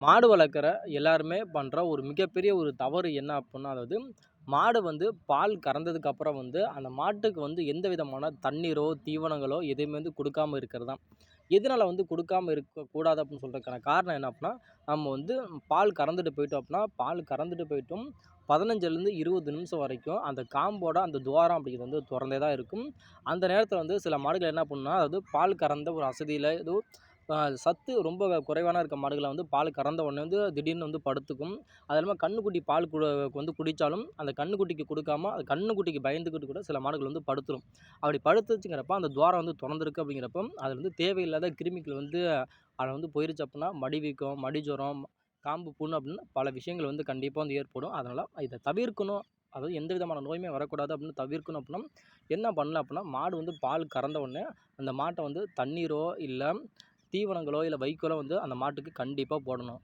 மாடு வளர்க்குற எல்லாருமே பண்ணுற ஒரு மிகப்பெரிய ஒரு தவறு என்ன அப்புட்னா, அதாவது மாடு வந்து பால் கறந்ததுக்கு அப்புறம் வந்து, அந்த மாட்டுக்கு வந்து எந்த விதமான தண்ணீரோ, தீவனங்களோ எதுவுமே வந்து குடுக்காம இருக்கிறது தான். எதனால வந்து குடுக்காம இருக்கக்கூடாது அப்படின்னு சொல்றதுக்கான காரணம் என்ன அப்புட்னா, நம்ம வந்து பால் கறந்துட்டு போயிட்டோம் அப்புட்னா, பால் கறந்துட்டு போயிட்டும் 15லேருந்து 20 நிமிஷம் வரைக்கும் அந்த காம்போட அந்த துவாரம் அப்படிங்கிறது வந்து தொறந்தே தான் இருக்கும். அந்த நேரத்தில வந்து சில மாடுகள் என்ன பண்ணும்னா, அதாவது பால் கறந்த ஒரு அசதியில ஏதோ சத்து ரொம்ப குறைவான இருக்க மாடுகள வந்து பால் கறந்த உடனே வந்து திடீர்னு வந்து படுத்துக்கும். அது இல்லாம கன்னுக்குட்டி பால் வந்து குடிச்சாலும், அந்த கன்னுக்குட்டிக்கு குடுக்காம, அது கன்னுக்குட்டிக்கு பயந்துகிட்டு கூட சில மாடுகள் வந்து படுத்துரும். அப்படி படுத்துச்சுங்கிறப்ப, அந்த துவாரம் வந்து தொறந்திருக்கு அப்படிங்கிறப்ப, அதில வந்து தேவையில்லாத கிருமிகள் வந்து அதில வந்து போயிருச்சு அப்புட்னா, மடி வீக்கம், மடி ஜுரம், காம்பு புண் அப்படின்னு பல விஷயங்கள் வந்து கண்டிப்பா வந்து ஏற்படும். அதனால இத தவிர்க்கணும். அதாவது எந்த விதமான நோயுமே வரக்கூடாது அப்படின்னு தவிர்க்கணும் அப்படின்னா, என்ன பண்ணலாம் அப்படின்னா, மாடு வந்து பால் கறந்த உடனே அந்த மாட்ட வந்து தண்ணீரோ, இல்ல தீவனங்களோ, இல்ல வைக்கோலோ வந்து அந்த மாட்டுக்கு கண்டிப்பா போடணும்.